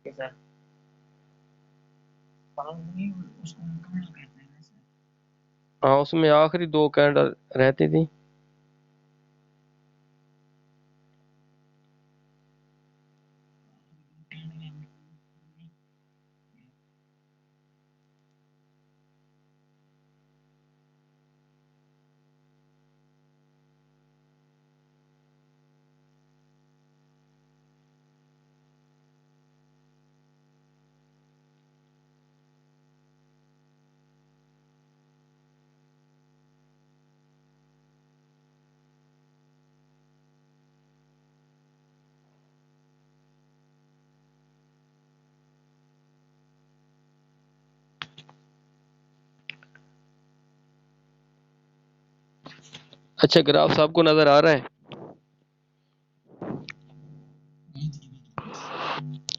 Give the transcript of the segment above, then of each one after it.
ठीक है सर। नहीं, उसको कैंडल कहते हैं सर। हाँ, उसमें आखिरी दो कैंडल रहती थी। अच्छा, ग्राफ साहब को नजर आ रहा है?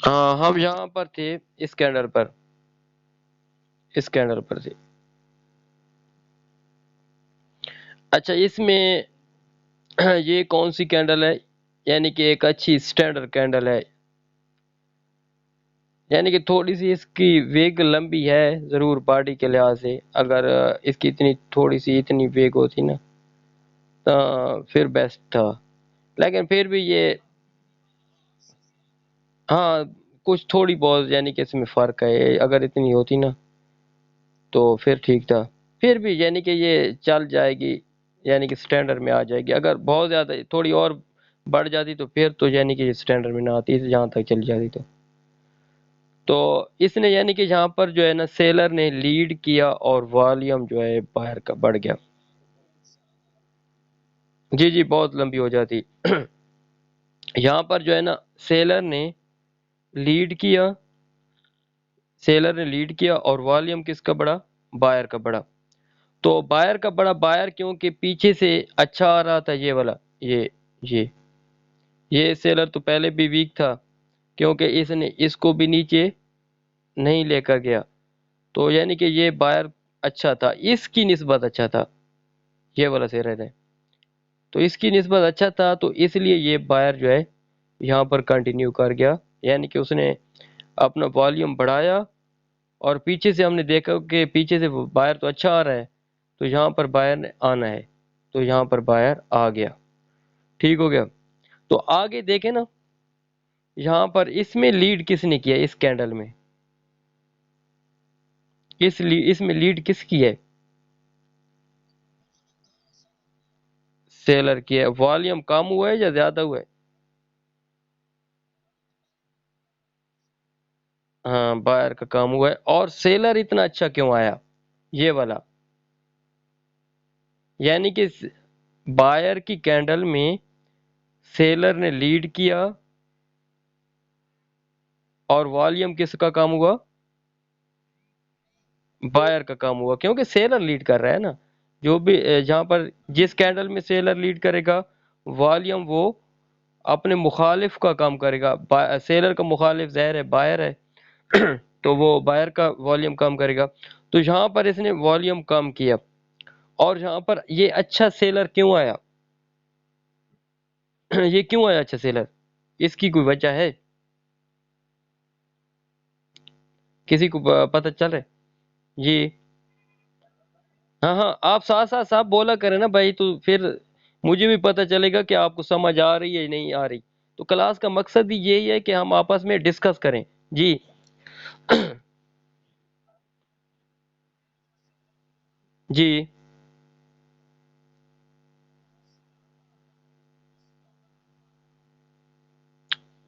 हाँ, हम यहाँ पर थे, इस कैंडल पर, इस कैंडल पर थे। अच्छा, इसमें ये कौन सी कैंडल है? यानी कि एक अच्छी स्टैंडर्ड कैंडल है, यानी कि थोड़ी सी इसकी वेग लंबी है जरूर बॉडी के लिहाज से। अगर इसकी इतनी थोड़ी सी इतनी वेग होती ना तो फिर बेस्ट था, लेकिन फिर भी ये, हाँ, कुछ थोड़ी बहुत यानी कि इसमें फर्क है। अगर इतनी होती ना तो फिर ठीक था। फिर भी यानी कि ये चल जाएगी, यानी कि स्टैंडर्ड में आ जाएगी। अगर बहुत ज्यादा थोड़ी और बढ़ जाती तो फिर तो यानी कि स्टैंडर्ड में ना आती, जहां तक चली जाती तो इसने यानी कि यहाँ पर जो है ना सेलर ने लीड किया और वॉल्यूम जो है बाहर का बढ़ गया। जी जी, बहुत लंबी हो जाती। यहाँ पर जो है ना सेलर ने लीड किया, सेलर ने लीड किया और वॉल्यूम किसका बढ़ा? बायर का बढ़ा। तो बायर का बढ़ा, बायर क्योंकि पीछे से अच्छा आ रहा था, ये वाला, ये ये ये सेलर तो पहले भी वीक था क्योंकि इसने इसको भी नीचे नहीं लेकर गया। तो यानी कि ये बायर अच्छा था, इसकी निस्बत अच्छा था, ये वाला सेलर है। तो इसकी निस्बत अच्छा था तो इसलिए ये बायर जो है यहाँ पर कंटिन्यू कर गया, यानी कि उसने अपना वॉल्यूम बढ़ाया। और पीछे से हमने देखा कि पीछे से बायर तो अच्छा आ रहा है, तो यहाँ पर बायर ने आना है, तो यहाँ पर बायर आ गया। ठीक हो गया। तो आगे देखें ना, यहाँ पर इसमें लीड किसने किया? इस कैंडल में इसमें लीड किसकी है? सेलर की है। वॉल्यूम कम हुआ है या ज्यादा हुआ है? हाँ, बायर का काम हुआ है। और सेलर इतना अच्छा क्यों आया? ये वाला, यानी कि बायर की कैंडल में सेलर ने लीड किया और वॉल्यूम किसका काम हुआ? बायर का काम हुआ, क्योंकि सेलर लीड कर रहा है ना। जो भी जहां पर जिस कैंडल में सेलर लीड करेगा, वॉल्यूम वो अपने मुखालिफ का काम करेगा। सेलर का मुखालिफ ज़ाहिर है बायर है। तो वो बायर का वॉल्यूम कम करेगा। तो यहाँ पर इसने वॉल्यूम कम किया। और यहाँ पर ये अच्छा सेलर क्यों आया? ये क्यों आया अच्छा सेलर? इसकी कोई वजह है? किसी को पता चल रहा है? जी। हाँ हाँ, आप साथ साथ साफ बोला करें ना भाई, तो फिर मुझे भी पता चलेगा कि आपको समझ आ रही है या नहीं आ रही। तो क्लास का मकसद ही यही है कि हम आपस में डिस्कस करें। जी। जी।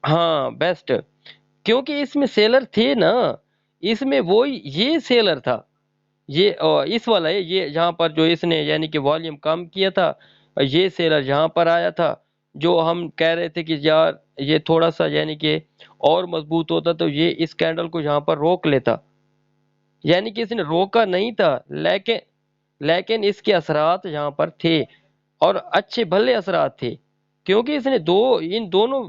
हाँ, बेस्ट। क्योंकि इसमें सेलर थे ना, इसमें वो ये सेलर था। ये इस वाला है, ये यहाँ पर जो इसने यानी कि वॉल्यूम कम किया था, ये सेलर यहाँ पर आया था। जो हम कह रहे थे कि यार ये थोड़ा सा यानी कि और मजबूत होता तो ये इस कैंडल को यहाँ पर रोक लेता, यानी कि इसने रोका नहीं था, लेकिन लेकिन इसके असरात यहाँ पर थे और अच्छे भले असरात थे। क्योंकि इसने दो इन दोनों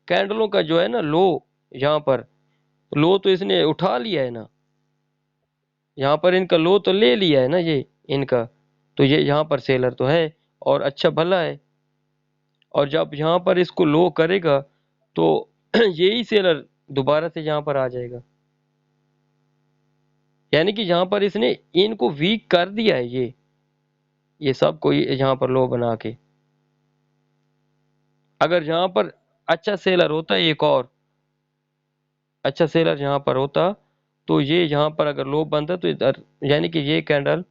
कैंडलों का जो है ना लो, यहाँ पर लो तो इसने उठा लिया है ना। यहाँ पर इनका लो तो ले लिया है ना ये इनका। तो ये यहाँ पर सेलर तो है और अच्छा भला है। और जब यहाँ पर इसको लो करेगा तो यही सेलर दोबारा से यहाँ पर आ जाएगा, यानी कि यहाँ पर इसने इनको वीक कर दिया है, ये सब कोई यहाँ पर लो बना के। अगर यहाँ पर अच्छा सेलर होता, एक और अच्छा सेलर यहाँ पर होता, तो ये यहाँ पर अगर लो बनता तो इधर यानी कि ये कैंडल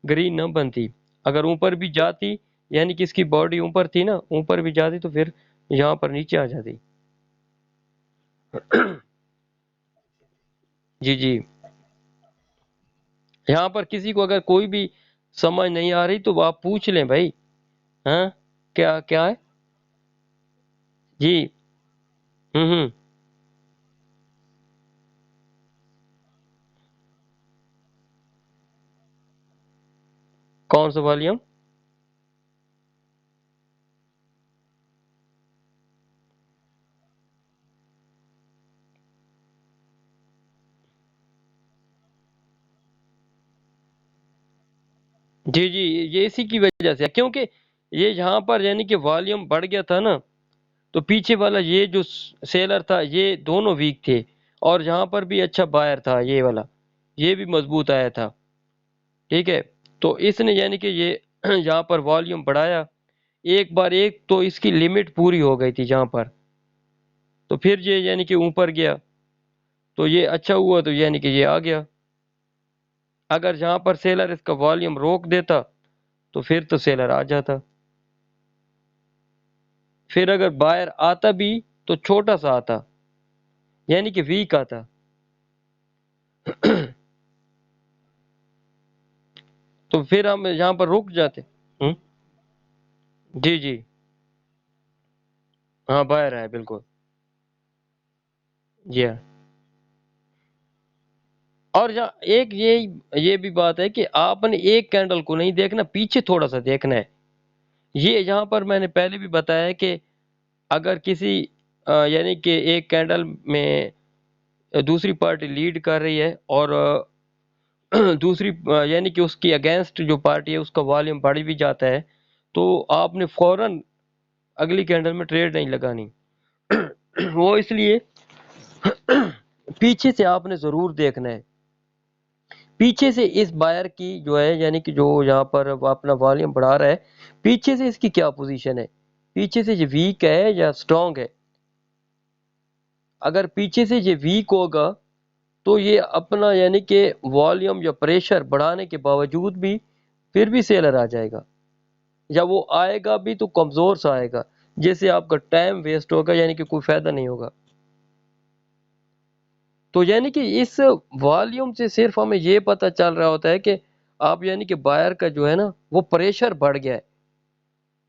ग्रीन न बनती। अगर ऊपर भी जाती, यानी कि इसकी बॉडी ऊपर थी ना, ऊपर भी जाती तो फिर यहाँ पर नीचे आ जाती। जी जी। यहाँ पर किसी को अगर कोई भी समझ नहीं आ रही तो आप पूछ लें भाई। हाँ, क्या क्या है? जी। हम्म। कौन सा वॉल्यूम? जी जी, ये इसी की वजह से है, क्योंकि ये यहाँ पर यानी कि वॉल्यूम बढ़ गया था ना, तो पीछे वाला ये जो सेलर था ये दोनों वीक थे, और यहाँ पर भी अच्छा बायर था ये वाला, ये भी मजबूत आया था। ठीक है, तो इसने यानी कि ये यहाँ पर वॉल्यूम बढ़ाया एक बार, एक तो इसकी लिमिट पूरी हो गई थी जहाँ पर, तो फिर ये यानी कि ऊपर गया, तो ये अच्छा हुआ, तो यानी कि ये आ गया। अगर जहाँ पर सेलर इसका वॉल्यूम रोक देता तो फिर तो सेलर आ जाता, फिर अगर बायर आता भी तो छोटा सा आता, यानी कि वीक आता। तो फिर हम यहाँ पर रुक जाते। हम्म। जी जी। हाँ, बायर है बिल्कुल। जी हाँ। और जहाँ एक ये भी बात है कि आपने एक कैंडल को नहीं देखना, पीछे थोड़ा सा देखना है। ये यहाँ पर मैंने पहले भी बताया है कि अगर किसी यानी कि एक कैंडल में दूसरी पार्टी लीड कर रही है, और दूसरी यानी कि उसकी अगेंस्ट जो पार्टी है उसका वॉल्यूम बढ़ भी जाता है, तो आपने फौरन अगली कैंडल में ट्रेड नहीं लगानी। वो इसलिए पीछे से आपने जरूर देखना है, पीछे से इस बायर की जो है, यानी कि जो यहाँ पर वो अपना वॉल्यूम बढ़ा रहा है, पीछे से इसकी क्या पोजीशन है, पीछे से ये वीक है या स्ट्रांग है। अगर पीछे से ये वीक होगा तो ये अपना यानी कि वॉल्यूम या प्रेशर बढ़ाने के बावजूद भी फिर भी सेलर आ जाएगा, या वो आएगा भी तो कमजोर सा आएगा, जैसे आपका टाइम वेस्ट होगा, यानी कि कोई फायदा नहीं होगा। तो यानी कि इस वॉल्यूम से सिर्फ हमें ये पता चल रहा होता है कि आप यानी कि बायर का जो है ना वो प्रेशर बढ़ गया है।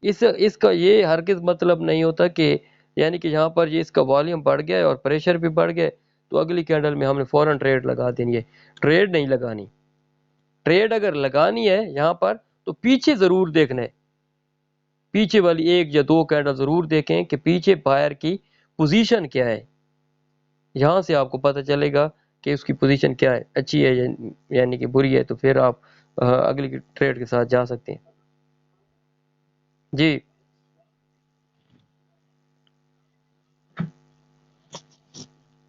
इस इसका ये हरगिज मतलब नहीं होता कि यानी कि यहाँ पर ये इसका वॉल्यूम बढ़ गया है और प्रेशर भी बढ़ गया है, तो अगली कैंडल में हमने फौरन ट्रेड लगा देनी है। ट्रेड नहीं लगानी। ट्रेड अगर लगानी है यहाँ पर तो पीछे जरूर देखना है, पीछे वाली एक या दो कैंडल जरूर देखें कि पीछे बायर की पोजीशन क्या है। यहाँ से आपको पता चलेगा कि उसकी पोजीशन क्या है, अच्छी है यानी कि बुरी है, तो फिर आप अगली ट्रेड के साथ जा सकते हैं। जी।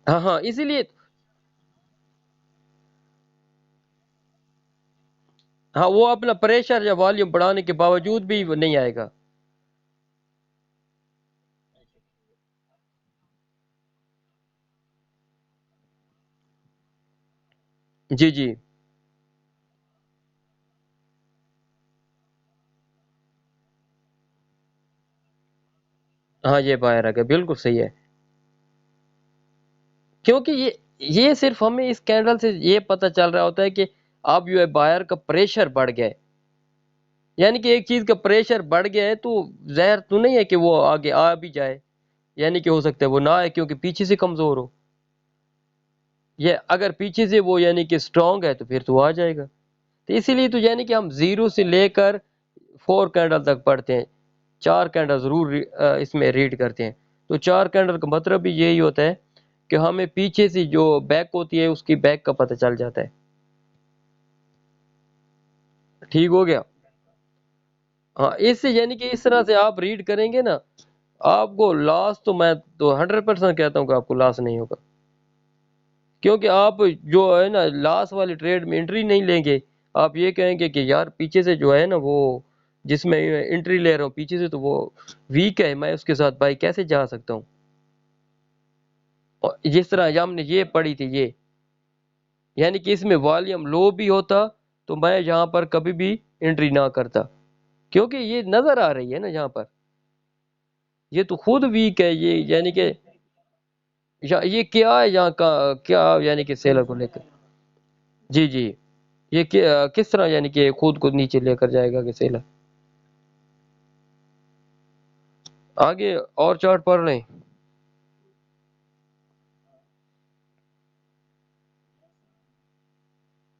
हाँ हाँ, इसीलिए। हाँ, वो अपना प्रेशर या वॉल्यूम बढ़ाने के बावजूद भी वो नहीं आएगा। जी जी। हाँ, ये बाहर आ गया, बिल्कुल सही है। क्योंकि ये सिर्फ हमें इस कैंडल से ये पता चल रहा होता है कि अब जो है बायर का प्रेशर बढ़ गया है, यानी कि एक चीज का प्रेशर बढ़ गया है तो जहर तो नहीं है कि वो आगे आ भी जाए, यानी कि हो सकता है वो ना आए क्योंकि पीछे से कमजोर हो। ये अगर पीछे से वो यानी कि स्ट्रांग है तो फिर तो आ जाएगा। तो इसीलिए तो यानी कि हम जीरो से लेकर फोर कैंडल तक पढ़ते हैं, चार कैंडल जरूर इसमें रीड करते हैं। तो चार कैंडल का मतलब भी यही होता है कि हमें पीछे से जो बैक होती है उसकी बैक का पता चल जाता है। ठीक हो गया। हाँ, इससे यानी कि इस तरह से आप रीड करेंगे ना, आपको लॉस तो मैं तो 100% कहता हूँ कि आपको लॉस नहीं होगा, क्योंकि आप जो है ना लॉस वाली ट्रेड में एंट्री नहीं लेंगे। आप ये कहेंगे कि यार पीछे से जो है ना वो जिसमें एंट्री ले रहा हूँ पीछे से तो वो वीक है, मैं उसके साथ भाई कैसे जा सकता हूँ। और जिस तरह हमने ये पढ़ी थी ये, यानी कि इसमें वॉल्यूम लो भी होता तो मैं यहाँ पर कभी भी एंट्री ना करता, क्योंकि ये नजर आ रही है ना यहाँ पर, ये तो खुद वीक है ये, यानी कि ये क्या है यहाँ का क्या, यानी कि सेलर को लेकर। जी जी, ये किस तरह यानी कि खुद को नीचे लेकर जाएगा कि सेलर। आगे और चार्ट पढ़ लें।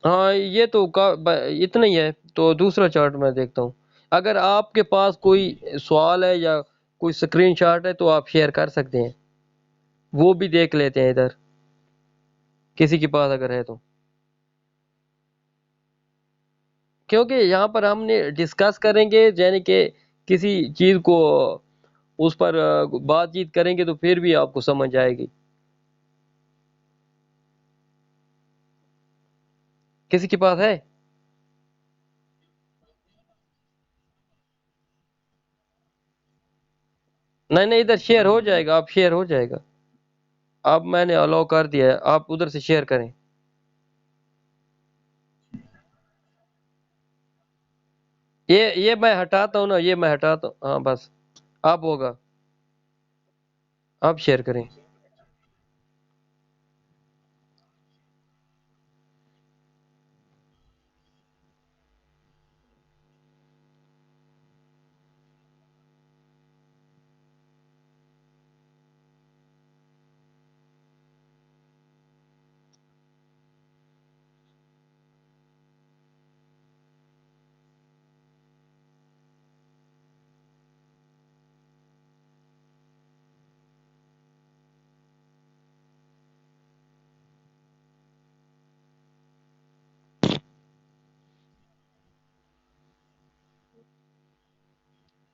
हाँ ये तो इतना ही है, तो दूसरा चार्ट मैं देखता हूँ। अगर आपके पास कोई सवाल है या कोई स्क्रीनशॉट है तो आप शेयर कर सकते हैं, वो भी देख लेते हैं इधर, किसी के पास अगर है तो। क्योंकि यहाँ पर हमने डिस्कस करेंगे यानी कि किसी चीज को उस पर बातचीत करेंगे तो फिर भी आपको समझ आएगी। किसी के पास है? नहीं नहीं, इधर शेयर हो जाएगा, आप शेयर हो जाएगा। अब मैंने अलाउ कर दिया है, आप उधर से शेयर करें। ये मैं हटाता हूँ ना, ये मैं हटाता हूँ, हाँ बस अब होगा। अब शेयर करें।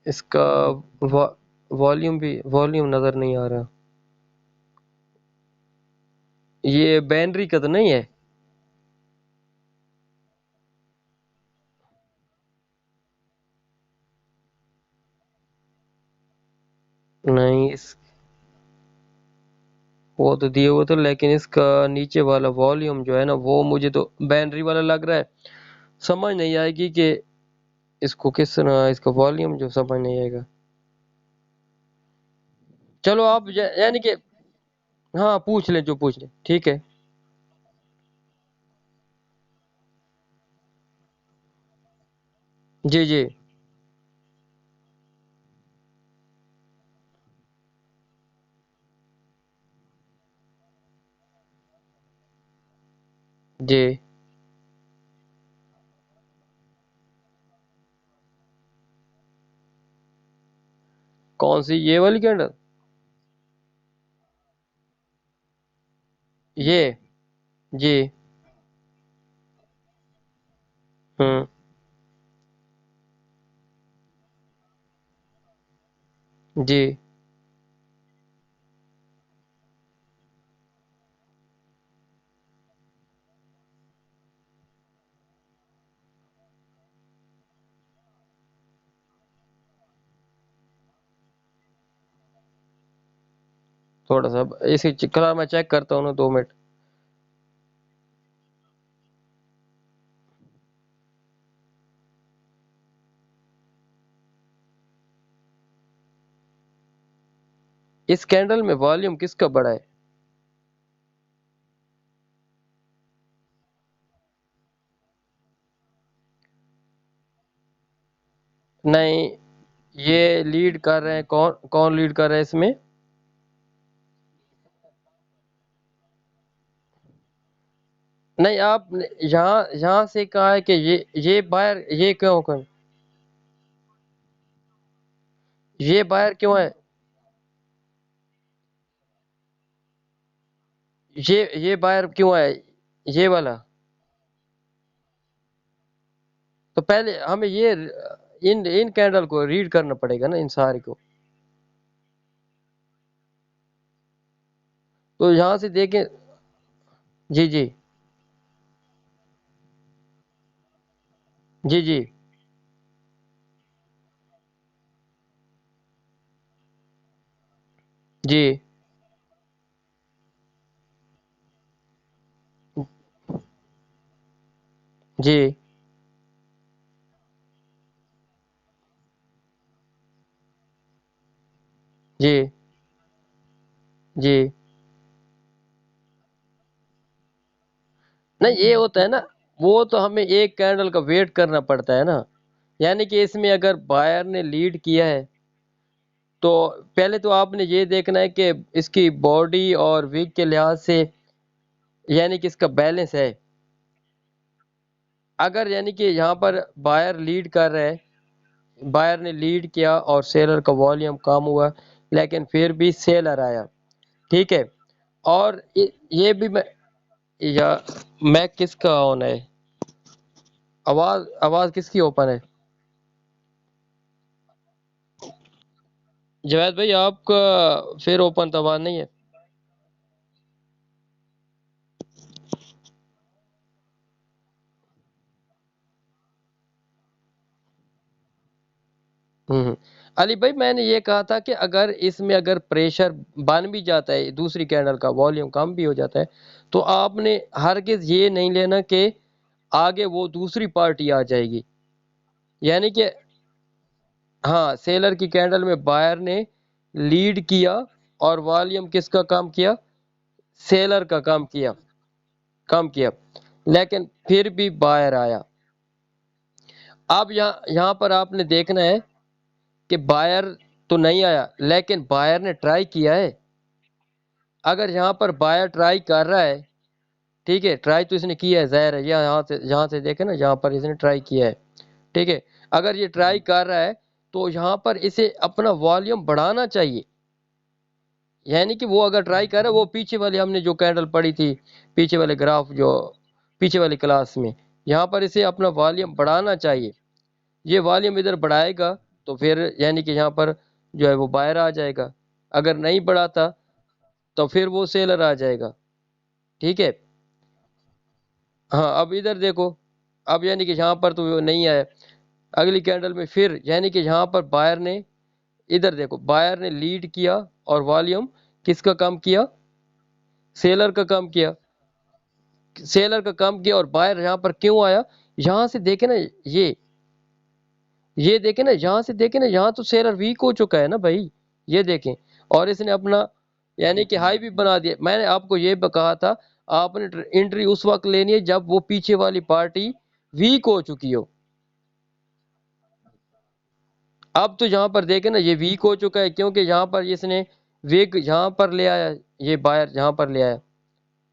इसका वॉल्यूम भी वॉल्यूम नजर नहीं आ रहा। ये बैनरी का तो नहीं है? नहीं वो तो दिए हुए थे, लेकिन इसका नीचे वाला वॉल्यूम जो है ना वो मुझे तो बैनरी वाला लग रहा है। समझ नहीं आएगी कि इसको किस तरह, इसका वॉल्यूम जो समझ नहीं आएगा। चलो आप यानी कि हाँ पूछ लें जो पूछ लें, ठीक है। जी जी जी। कौन सी, ये वाली कैंडल? ये जी। हम्म। जी। थोड़ा सा इसी कलर मैं चेक करता हूँ ना, 2 मिनट। इस कैंडल में वॉल्यूम किसका बड़ा है? नहीं, ये लीड कर रहे हैं, कौन कौन लीड कर रहा है इसमें? नहीं आपने यहाँ यहाँ से कहा है कि ये बायर, ये क्यों कर, ये बायर क्यों है? ये बायर क्यों है, ये वाला? तो पहले हमें ये इन इन कैंडल को रीड करना पड़ेगा ना, इन सारे को। तो यहाँ से देखें। जी जी। जी जी। जी जी। जी जी। नहीं, ये होता है ना, वो तो हमें एक कैंडल का वेट करना पड़ता है ना। यानी कि इसमें अगर बायर ने लीड किया है, तो पहले तो आपने ये देखना है कि इसकी बॉडी और वीक के लिहाज से यानी कि इसका बैलेंस है। अगर यानी कि यहाँ पर बायर लीड कर रहा है, बायर ने लीड किया और सेलर का वॉल्यूम कम हुआ, लेकिन फिर भी सेलर आया, ठीक है। और ये भी मैं, या मैं किसका ऑन है, आवाज आवाज किसकी ओपन है? जवेद भाई आपका फिर ओपन तो आवाज नहीं है। हम्म। अली भाई मैंने ये कहा था कि अगर इसमें अगर प्रेशर बन भी जाता है, दूसरी कैंडल का वॉल्यूम कम भी हो जाता है, तो आपने हरगिज ये नहीं लेना कि आगे वो दूसरी पार्टी आ जाएगी। यानी कि हाँ, सेलर की कैंडल में बायर ने लीड किया और वॉल्यूम किसका कम किया? सेलर का कम किया, कम किया, लेकिन फिर भी बायर आया। अब यहाँ यहाँ पर आपने देखना है कि बायर तो नहीं आया, लेकिन बायर ने ट्राई किया है। अगर यहाँ पर बायर ट्राई कर रहा है, ठीक है, ट्राई तो इसने किया है, जाहिर है, यहाँ से देखे ना, यहाँ पर इसने ट्राई किया है, ठीक है। अगर ये ट्राई कर रहा है, तो यहाँ पर इसे अपना वॉल्यूम बढ़ाना चाहिए। यानी कि वो अगर ट्राई कर रहा है, वो पीछे वाली हमने जो कैंडल पढ़ी थी, पीछे वाले ग्राफ जो पीछे वाली क्लास में, यहाँ पर इसे अपना वॉल्यूम बढ़ाना चाहिए। ये वॉल्यूम इधर बढ़ाएगा, तो फिर यानी कि यहाँ पर जो है वो बाहर आ जाएगा। अगर नहीं बढ़ाता, तो फिर वो सेलर आ जाएगा, ठीक है। हाँ, अब इधर देखो, अब यानी कि यहाँ पर तो वो नहीं आया। अगली कैंडल में फिर यानी कि यहाँ पर बायर ने, इधर देखो, बायर ने लीड किया और वॉल्यूम किसका कम किया? सेलर का कम किया, सेलर का कम किया। और बायर यहाँ पर क्यों आया? यहाँ से देखे ना, ये देखे ना, यहाँ से देखे ना, यहाँ तो सेलर वीक हो चुका है ना भाई, ये देखें। और इसने अपना यानी कि हाई भी बना दिया। मैंने आपको ये कहा था, आपने एंट्री उस वक्त लेनी है जब वो पीछे वाली पार्टी वीक हो चुकी हो। अब तो यहाँ पर देखे ना, ये वीक हो चुका है, क्योंकि यहाँ पर इसने वीक यहाँ पर ले आया, ये बायर यहाँ पर ले आया,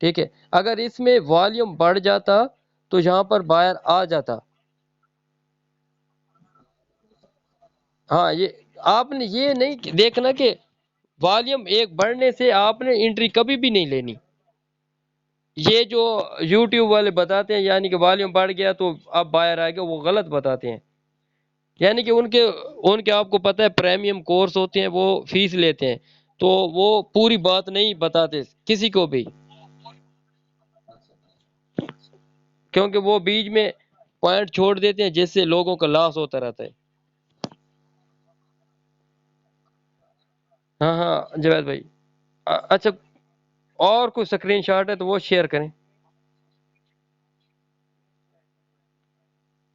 ठीक है। अगर इसमें वॉल्यूम बढ़ जाता, तो यहाँ पर बायर आ जाता। हाँ, ये आपने ये नहीं देखना कि वॉल्यूम एक बढ़ने से आपने एंट्री कभी भी नहीं लेनी। ये जो यूट्यूब वाले बताते हैं यानी कि वॉल्यूम बढ़ गया तो अब बायर आएगा, वो गलत बताते हैं। यानी कि उनके उनके आपको पता है प्रीमियम कोर्स होते हैं, वो फीस लेते हैं, तो वो पूरी बात नहीं बताते किसी को भी, क्योंकि वो बीच में पॉइंट छोड़ देते हैं जिससे लोगों का लॉस होता रहता है। हाँ हाँ जवेद भाई। अच्छा, और कोई स्क्रीनशॉट है तो वो शेयर करें।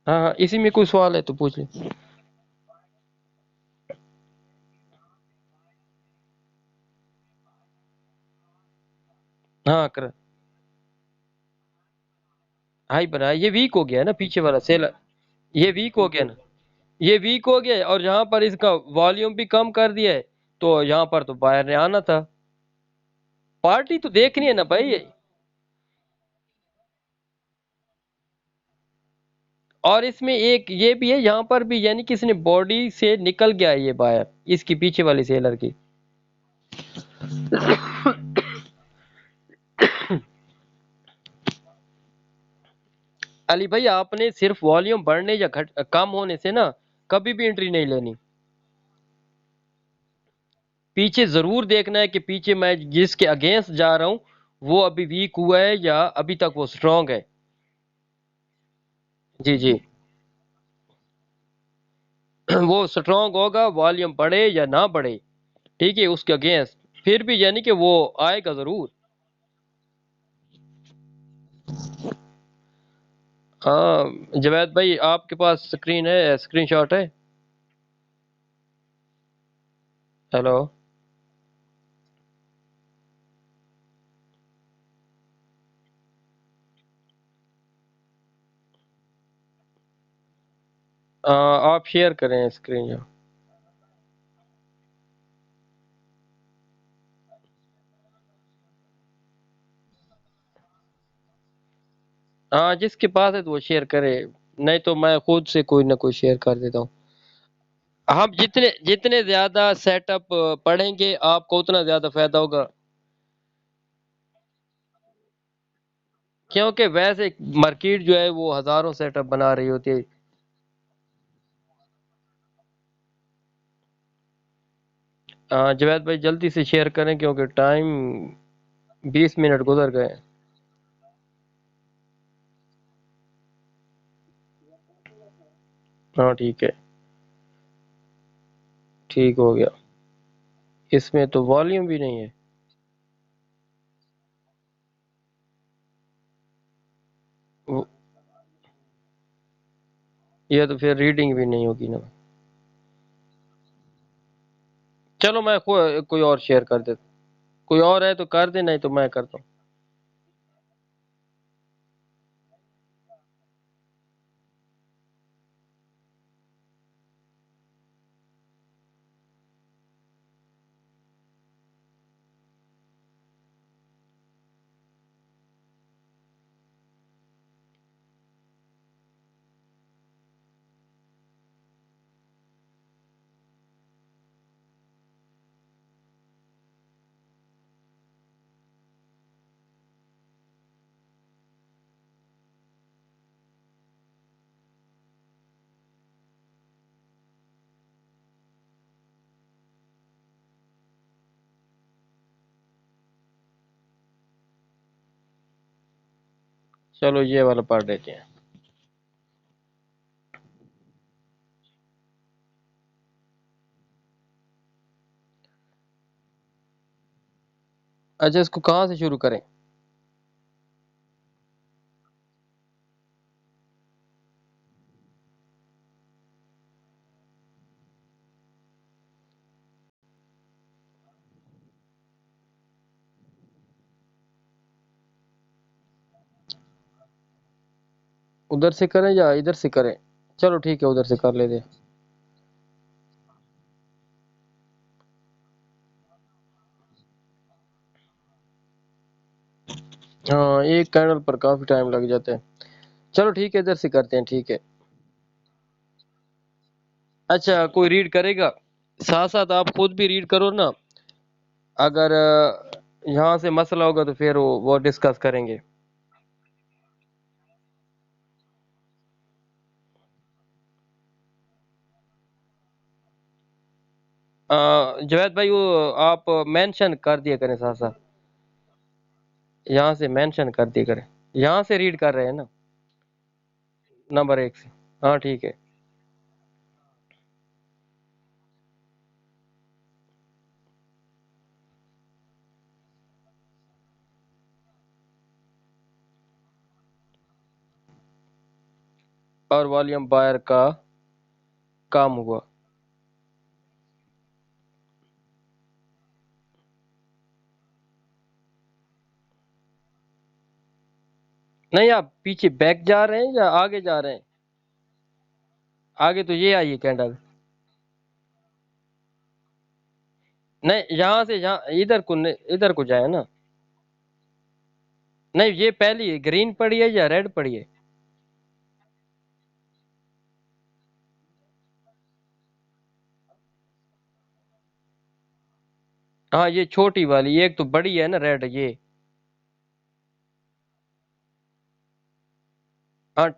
हाँ हाँ, इसी में कोई सवाल है तो पूछ लें। हाँ कर, हाई बना, ये वीक हो गया है ना पीछे वाला सेलर, ये वीक हो गया ना, ये वीक हो गया है, और यहाँ पर इसका वॉल्यूम भी कम कर दिया है, तो यहाँ पर तो बायर ने आना था। पार्टी तो देखनी है ना भाई। और इसमें एक ये भी है, यहाँ पर भी यानी कि इसने बॉडी से निकल गया है ये बायर, इसकी पीछे वाली सेलर की। अली भाई आपने सिर्फ वॉल्यूम बढ़ने या कम होने से ना कभी भी एंट्री नहीं लेनी। पीछे जरूर देखना है कि पीछे मैं जिसके अगेंस्ट जा रहा हूं वो अभी वीक हुआ है या अभी तक वो स्ट्रांग है। जी जी। वो स्ट्रांग होगा वॉल्यूम बढ़े या ना बढ़े, ठीक है, उसके अगेंस्ट फिर भी यानी कि वो आएगा जरूर। हाँ जवेद भाई आपके पास स्क्रीन है, स्क्रीनशॉट है? हेलो। आप शेयर करें स्क्रीन। हाँ जिसके पास है तो वो शेयर करे, नहीं तो मैं खुद से कोई ना कोई शेयर कर देता हूँ। हम जितने जितने ज्यादा सेटअप पढ़ेंगे आपको उतना ज्यादा फायदा होगा, क्योंकि वैसे मार्केट जो है वो हजारों सेटअप बना रही होती है। जावेद भाई जल्दी से शेयर करें क्योंकि टाइम 20 मिनट गुजर गए। हाँ ठीक है, ठीक हो गया। इसमें तो वॉल्यूम भी नहीं है। वो- ये तो फिर रीडिंग भी नहीं होगी ना। चलो मैं कोई और शेयर कर देता, कोई और है तो कर दे, नहीं तो मैं करता हूँ। चलो ये वाला पढ़ लेते हैं। अच्छा इसको कहाँ से शुरू करें? उधर से करें या इधर से करें? चलो ठीक है उधर से कर लेते हैं। हाँ एक कैंडल पर काफी टाइम लग जाता है। चलो ठीक है इधर से करते हैं, ठीक है। अच्छा कोई रीड करेगा? साथ साथ आप खुद भी रीड करो ना। अगर यहाँ से मसला होगा तो फिर वो डिस्कस करेंगे। जावेद भाई वो आप मेंशन कर दिया करें साथ साथ। यहाँ से मेंशन कर दिया करें। यहाँ से रीड कर रहे हैं ना, नंबर 1 से। हाँ ठीक है। और वॉल्यूम बायर का काम हुआ। नहीं आप पीछे बैक जा रहे हैं या आगे जा रहे हैं? आगे तो ये आई है कैंडल। नहीं यहाँ से यहाँ इधर को जाए ना। नहीं ये पहली ग्रीन पड़ी है या रेड पड़ी है? हाँ ये छोटी वाली, एक तो बड़ी है ना रेड ये। हाँ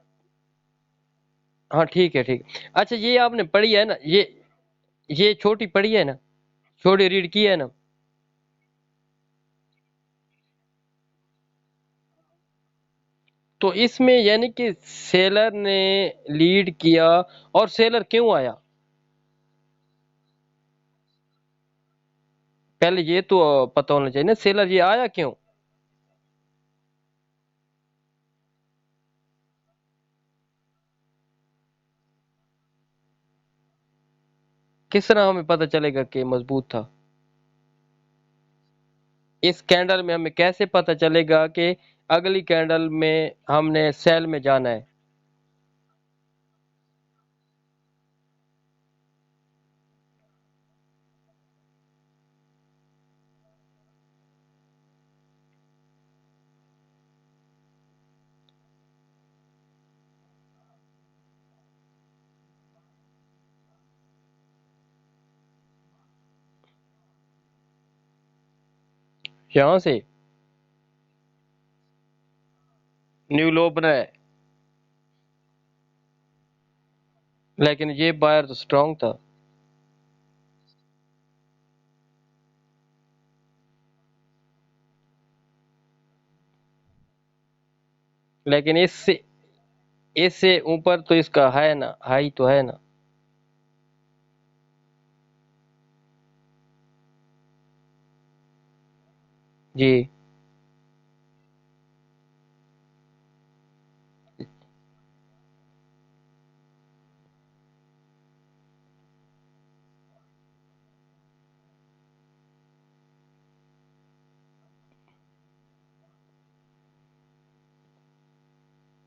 हाँ ठीक है ठीक है। अच्छा ये आपने पढ़ी है ना ये छोटी पढ़ी है ना? छोटी रीड की है ना। तो इसमें यानी कि सेलर ने लीड किया, और सेलर क्यों आया? पहले ये तो पता होना चाहिए ना, सेलर ये आया क्यों? किस तरह हमें पता चलेगा कि मजबूत था? इस कैंडल में हमें कैसे पता चलेगा कि अगली कैंडल में हमने सेल में जाना है? यहां से न्यू लो बना है, लेकिन ये बायर तो स्ट्रांग था। लेकिन इससे इससे ऊपर तो इसका है ना, हाई तो है ना। जी।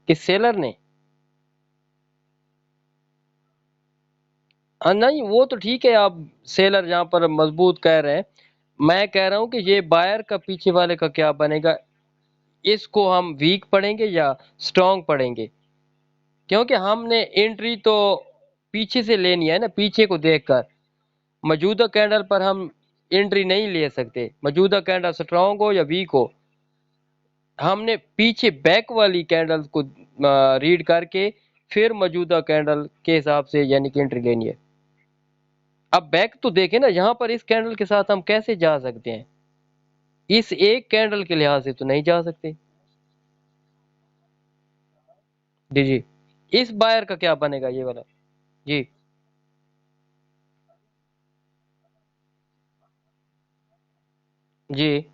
किस सेलर ने? नहीं वो तो ठीक है, आप सेलर जहां पर मजबूत कह रहे हैं, मैं कह रहा हूं कि ये बायर का पीछे वाले का क्या बनेगा? इसको हम वीक पढ़ेंगे या स्ट्रांग पढ़ेंगे? क्योंकि हमने एंट्री तो पीछे से लेनी है ना, पीछे को देखकर। मौजूदा कैंडल पर हम एंट्री नहीं ले सकते, मौजूदा कैंडल स्ट्रांग हो या वीक हो। हमने पीछे बैक वाली कैंडल को रीड करके फिर मौजूदा कैंडल के हिसाब से यानी कि एंट्री लेनी है। अब बैक तो देखें ना, यहाँ पर इस कैंडल के साथ हम कैसे जा सकते हैं? इस एक कैंडल के लिहाज से तो नहीं जा सकते। जी जी। इस बायर का क्या बनेगा ये वाला? जी जी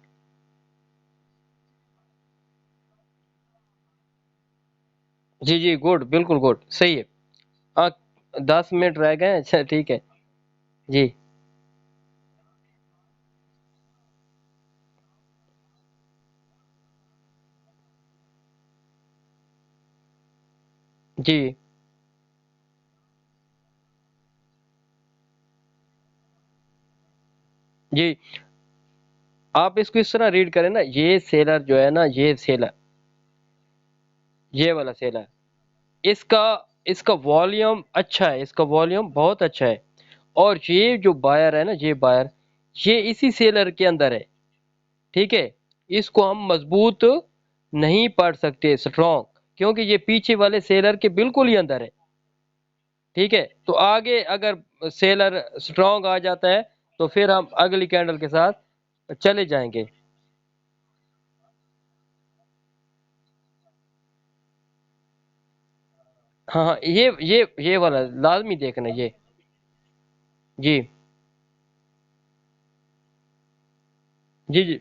जी जी, गुड, बिल्कुल गुड, सही है। हाँ, 10 मिनट रह गए, अच्छा ठीक है। जी जी जी। आप इसको इस तरह रीड करें ना, ये सेलर जो है ना, ये सेलर, ये वाला सेलर, इसका इसका वॉल्यूम अच्छा है, इसका वॉल्यूम बहुत अच्छा है। और ये जो बायर है ना, ये बायर, ये इसी सेलर के अंदर है। ठीक है, इसको हम मजबूत नहीं पढ़ सकते स्ट्रॉन्ग, क्योंकि ये पीछे वाले सेलर के बिल्कुल ही अंदर है। ठीक है, तो आगे अगर सेलर स्ट्रॉन्ग आ जाता है तो फिर हम अगली कैंडल के साथ चले जाएंगे। हाँ हाँ, ये वाला लाजमी देखना ये। जी जी जी।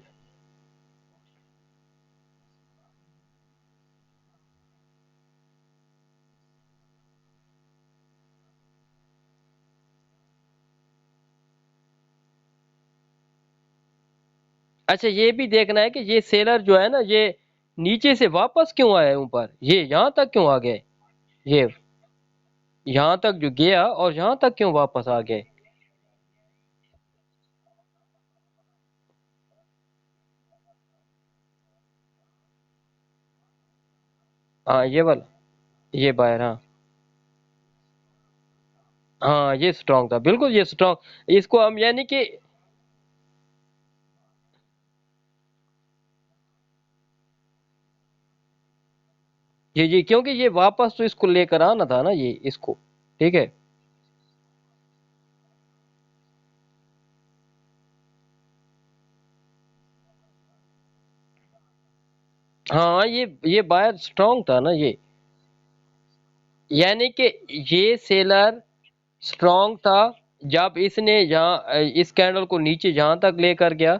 अच्छा, ये भी देखना है कि ये सेलर जो है ना, ये नीचे से वापस क्यों आया है ऊपर, ये यहाँ तक क्यों आ गए? ये यहाँ तक जो गया और यहाँ तक क्यों वापस आ गए? हाँ ये वाला, ये बायर, हाँ। हाँ ये स्ट्रांग था, बिल्कुल ये स्ट्रांग, इसको हम यानी कि, जी जी, क्योंकि ये वापस तो इसको लेकर आना था ना, ये इसको। ठीक है। हाँ, ये बायर स्ट्रांग था ना ये, यानी कि ये सेलर स्ट्रांग था जब इसने जहाँ इस कैंडल को नीचे जहां तक लेकर गया,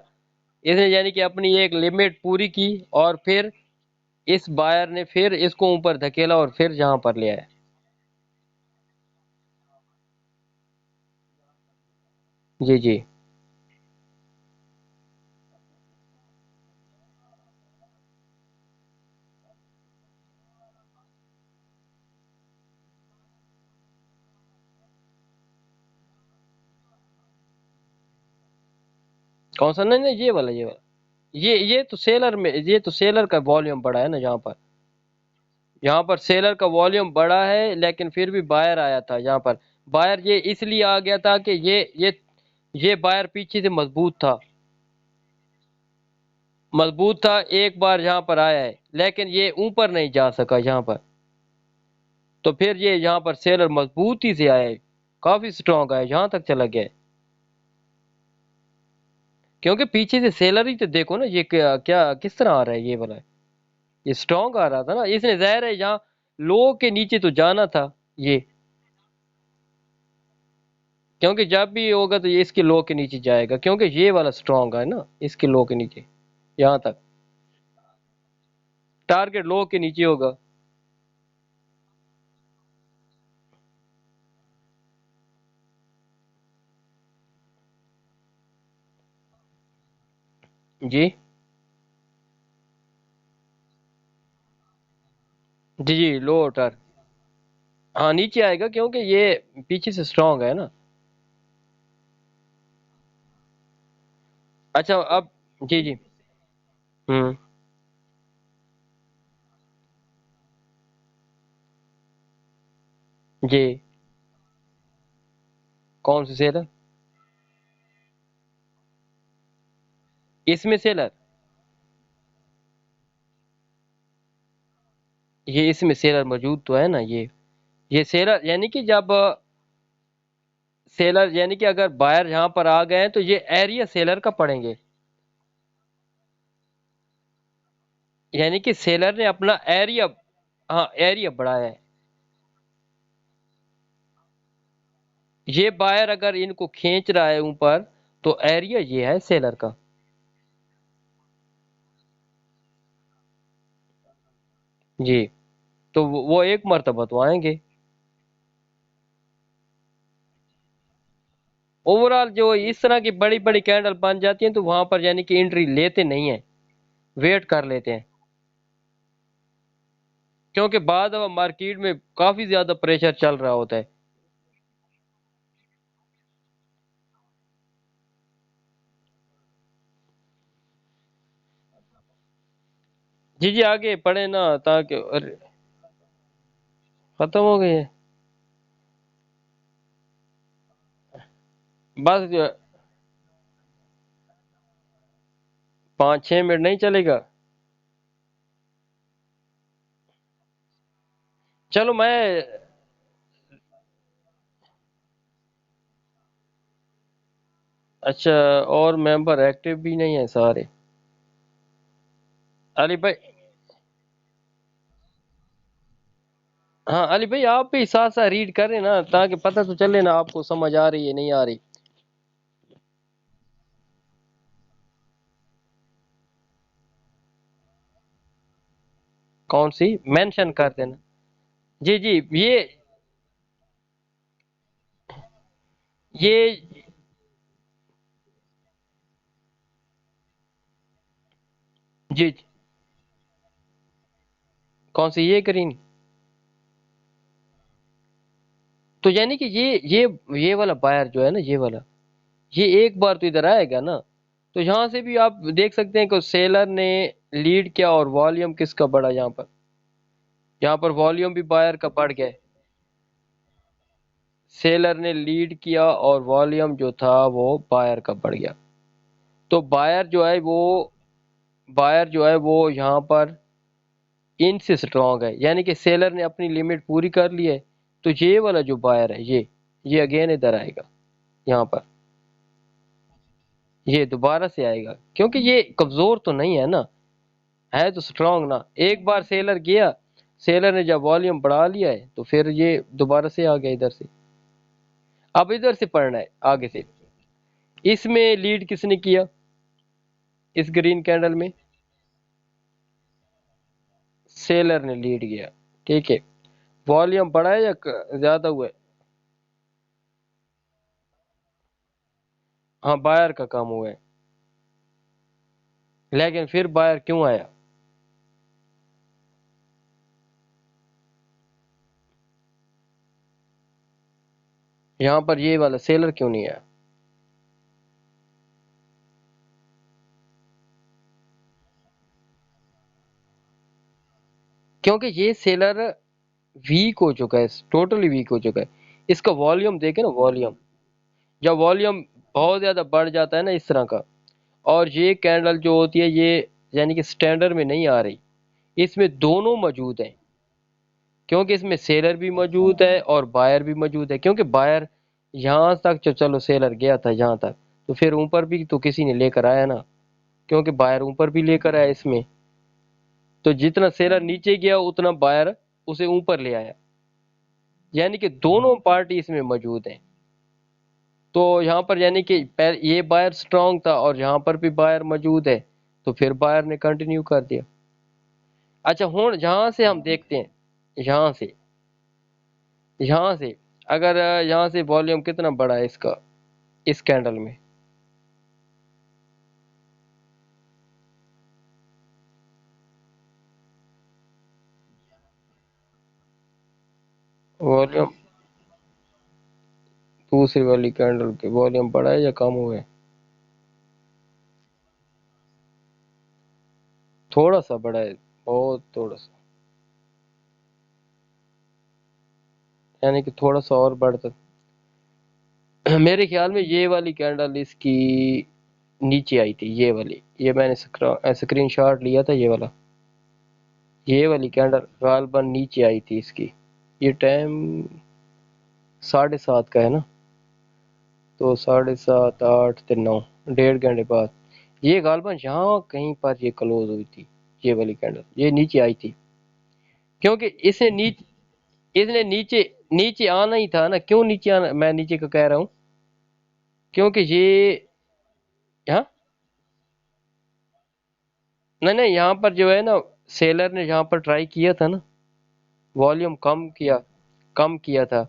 इसने यानी कि अपनी एक लिमिट पूरी की, और फिर इस बायर ने फिर इसको ऊपर धकेला और फिर जहां पर ले आया। जी जी। कौन सा? नहीं नहीं, ये वाला ये तो सेलर में, ये तो सेलर का वॉल्यूम बढ़ा है ना जहाँ पर, यहाँ पर सेलर का वॉल्यूम बढ़ा है, लेकिन फिर भी बायर आया था यहाँ पर। बायर ये इसलिए आ गया था कि ये बायर पीछे से मजबूत था, मजबूत था, एक बार यहाँ पर आया है, लेकिन ये ऊपर नहीं जा सका यहाँ पर। तो फिर ये यहाँ पर सेलर मजबूती से आया है, काफी स्ट्रांग आया, यहाँ तक चला गया है। क्योंकि पीछे से सेलर ही तो देखो ना, ये क्या क्या किस तरह आ रहा है ये वाला, ये स्ट्रांग आ रहा था ना, इसने जाहिर है यहाँ लो के नीचे तो जाना था ये, क्योंकि जब भी होगा तो ये इसके लो के नीचे जाएगा, क्योंकि ये वाला स्ट्रांग है ना, इसके लो के नीचे यहाँ तक, टारगेट लो के नीचे होगा। जी जी जी, लो टार, हाँ नीचे आएगा, क्योंकि ये पीछे से स्ट्रांग है ना। अच्छा अब, जी जी। हम्म। जी। कौन सी सेलर? इसमें सेलर, ये इसमें सेलर मौजूद तो है ना ये सेलर यानी कि जब सेलर यानी कि अगर बायर यहाँ पर आ गए हैं तो ये एरिया सेलर का पड़ेंगे, यानी कि सेलर ने अपना एरिया, हाँ एरिया बढ़ाया है। ये बायर अगर इनको खींच रहा है ऊपर, तो एरिया ये है सेलर का। जी। तो वो एक मर्तबा तो आएंगे। ओवरऑल जो इस तरह की बड़ी बड़ी कैंडल बन जाती हैं तो वहां पर यानी कि एंट्री लेते नहीं है, वेट कर लेते हैं, क्योंकि बाद में मार्केट में काफी ज्यादा प्रेशर चल रहा होता है। जी जी, आगे पढ़े ना, ताकि अरे, खत्म हो गई है? बस 5-6 मिनट नहीं चलेगा? चलो मैं, अच्छा, और मेंबर एक्टिव भी नहीं है सारे? अली भाई, हाँ अली भाई आप भी साथ साथ रीड करें ना, ताकि पता तो चले ना आपको समझ आ रही है नहीं आ रही। कौन सी मेंशन कर देना। जी जी, ये जी, कौन सी ये ग्रीन? तो यानी कि ये वाला बायर जो है ना, ये वाला, ये एक बार तो इधर आएगा ना, तो यहाँ से भी आप देख सकते हैं कि सेलर ने लीड किया और वॉल्यूम किसका बढ़ा यहाँ पर, यहाँ पर वॉल्यूम भी बायर का बढ़ गया है। सेलर ने लीड किया और वॉल्यूम जो था वो बायर का बढ़ गया। तो बायर जो है वो यहाँ पर इनसे स्ट्रांग है, यानी कि सेलर ने अपनी लिमिट पूरी कर ली है। तो ये वाला जो बायर है ये अगेन इधर आएगा यहाँ पर, ये दोबारा से आएगा, क्योंकि ये कमजोर तो नहीं है ना, है तो स्ट्रांग ना। एक बार सेलर गया, सेलर ने जब वॉल्यूम बढ़ा लिया है तो फिर ये दोबारा से आ गया इधर से। अब इधर से पढ़ना है आगे से। इसमें लीड किसने किया, इस ग्रीन कैंडल में सेलर ने लीड किया। ठीक है, वॉल्यूम बढ़ा है या ज्यादा हुआ है? हाँ बायर का काम हुआ है, लेकिन फिर बायर क्यों आया? यहाँ पर ये वाला सेलर क्यों नहीं आया? क्योंकि ये सेलर वीक हो चुका है, टोटली वीक हो चुका है। इसका वॉल्यूम देखे ना, वॉल्यूम, जब वॉल्यूम बहुत ज्यादा बढ़ जाता है ना इस तरह का, और ये कैंडल जो होती है ये यानी कि स्टैंडर्ड में नहीं आ रही, इसमें दोनों मौजूद हैं। क्योंकि इसमें सेलर भी मौजूद है और बायर भी मौजूद है। क्योंकि बायर यहाँ तक चलो सेलर गया था यहाँ तक, तो फिर ऊपर भी तो किसी ने लेकर आया ना, क्योंकि बायर ऊपर भी लेकर आया इसमें। तो जितना सेलर नीचे गया उतना बायर उसे ऊपर ले आया, यानी कि दोनों पार्टी इसमें मौजूद हैं। तो यहाँ पर यानी कि ये बायर स्ट्रांग था और यहाँ पर भी बायर मौजूद है, तो फिर बायर ने कंटिन्यू कर दिया। अच्छा हूँ यहाँ से हम देखते हैं, यहाँ से, यहाँ से अगर यहाँ से वॉल्यूम कितना बड़ा है इसका, इस कैंडल में वॉल्यूम, दूसरी वाली कैंडल के वॉल्यूम बड़ा है या कम हुआ है? थोड़ा सा बड़ा है, बहुत थोड़ा सा, यानी कि थोड़ा सा और बढ़ता। मेरे ख्याल में ये वाली कैंडल इसकी नीचे आई थी, ये वाली, ये मैंने स्क्रीन शॉट लिया था ये वाला, ये वाली कैंडल गालबन नीचे आई थी इसकी। ये टाइम 7:30 का है ना, तो 7:30 8 ते 9, 1.5 घंटे बाद ये गालबन यहाँ कहीं पर ये क्लोज हुई थी। ये वाली कैंडल ये नीचे आई थी, क्योंकि इसे नीचे, इसने नीचे, नीचे आना ही था ना। क्यों नीचे आना, मैं नीचे का कह रहा हूँ, क्योंकि ये, हाँ, नहीं नहीं, यहाँ पर जो है ना, सेलर ने यहाँ पर ट्राई किया था ना, वॉल्यूम कम किया, कम किया था,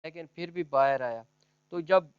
लेकिन फिर भी बायर आया। तो जब